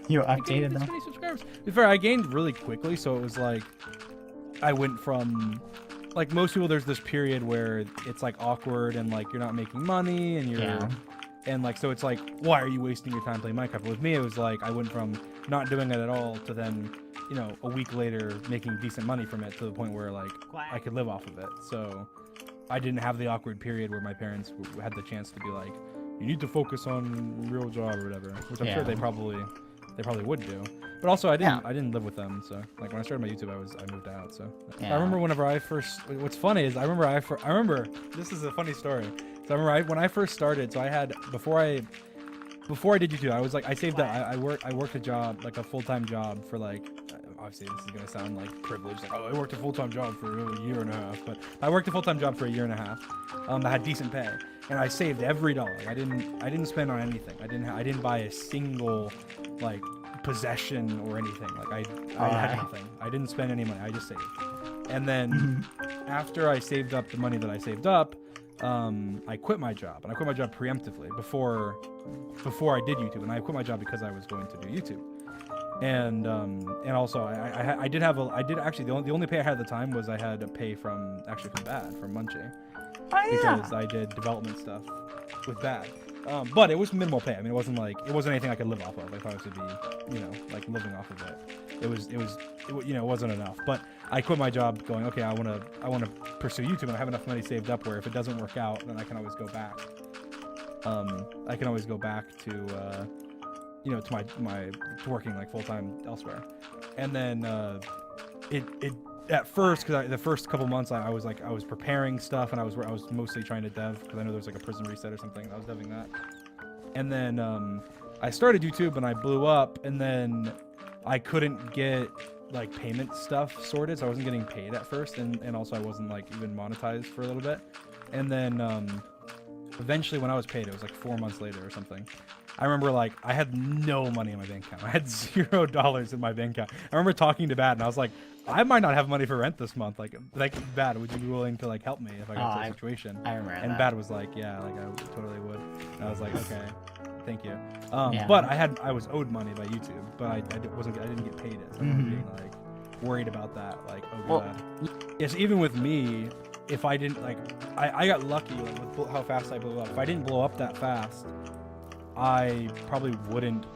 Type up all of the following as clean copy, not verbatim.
You updated this them? many subscribers. To be fair, I gained really quickly, so it was like I went from like most people. There's this period where it's like awkward and like you're not making money and you're and like so it's like why are you wasting your time playing Minecraft? But with me, it was like I went from not doing it at all to then a week later making decent money from it to the point where like I could live off of it. So I didn't have the awkward period where my parents had the chance to be like, you need to focus on real job or whatever, which I'm sure they probably would do. But also I didn't live with them, so like when I started my YouTube, I moved out. So I remember whenever I first. What's funny is I remember this is a funny story. So I remember when I first started. So I had before I did YouTube, I was like I saved up. I worked a job, like a full-time job for like. Obviously, this is gonna sound like privileged. Like, oh, I worked a full-time job for a year and a half, but I worked a full-time job for a year and a half. I had decent pay, and I saved every dollar. I didn't spend on anything. I didn't buy a single like possession or anything. Like I had nothing. I didn't spend any money. I just saved. And then after I saved up the money that I saved up, I quit my job, and I quit my job preemptively before I did YouTube, and I quit my job because I was going to do YouTube. And also I did actually the only pay I had at the time was I had to pay from Bad from Munchie because I did development stuff with Bad, but it was minimal pay. I mean, it wasn't anything I could live off of. If I was to be like living off of it, it wasn't enough. But I quit my job going, okay, I want to pursue YouTube, and I have enough money saved up where if it doesn't work out, then I can always go back. I can always go back to to working like full-time elsewhere. And then it at first, because the first couple months I was preparing stuff, and I was mostly trying to dev because I know there's like a prison reset or something, and I was deving that. And then I started YouTube and I blew up, and then I couldn't get like payment stuff sorted, so I wasn't getting paid at first, and also I wasn't like even monetized for a little bit. And then eventually when I was paid, it was like 4 months later or something, I remember like I had no money in my bank account. I had $0 in my bank account. I remember talking to Bad, and I was like, I might not have money for rent this month. Like Bad, would you be willing to like help me if I got to a situation? I remember and that. Bad was like, yeah, like I totally would. And I was like, okay, thank you. But I was owed money by YouTube, but I didn't get paid it. So I was being like worried about that. Like, oh god. Yes, even with me, if I didn't like, I got lucky like, with how fast I blew up. If I didn't blow up that fast, I probably wouldn't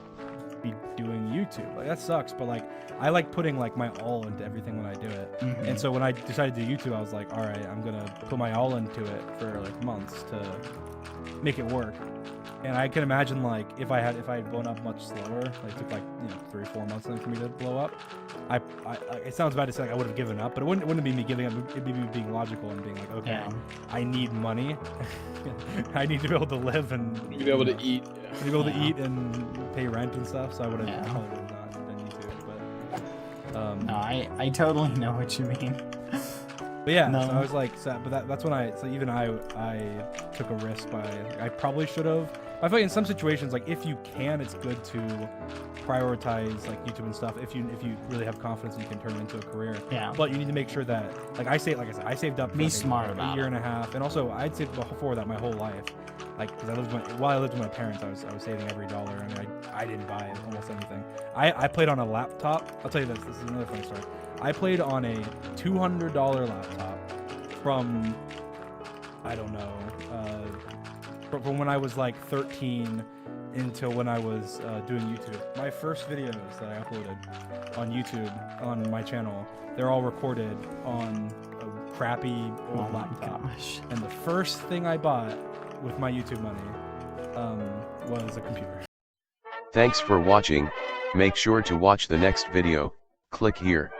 be doing YouTube. Like that sucks, but like I like putting like my all into everything when I do it. And so when I decided to do YouTube, I was like, all right, I'm gonna put my all into it for like months to make it work. And I can imagine like if I had blown up much slower, like it took like 3 or 4 months for me to blow up. It sounds bad to say like I would have given up, but it wouldn't be me giving up. It'd be me being logical and being like, okay, I need money. I need to be able to live and be able to eat. To be able to eat and pay rent and stuff. So I probably would have not done YouTube. But no, I totally know what you mean. But yeah, so I was like, but that's when I took a risk by, I probably should have. I feel like in some situations, like if you can, it's good to prioritize like YouTube and stuff. If you really have confidence that you can turn it into a career. Yeah. But you need to make sure that, like I said, I saved up. Be for smart like about a year and a half, and also I'd saved before that my whole life. Like, because while I lived with my parents, I was saving every dollar, and I didn't buy almost anything. I played on a laptop. I'll tell you this. This is another funny story. I played on a $200 laptop from, I don't know, from when I was like 13 until when I was doing YouTube. My first videos that I uploaded on YouTube on my channel, they're all recorded on a crappy old laptop. And the first thing I bought with my YouTube money was a computer. Thanks for watching. Make sure to watch the next video. Click here.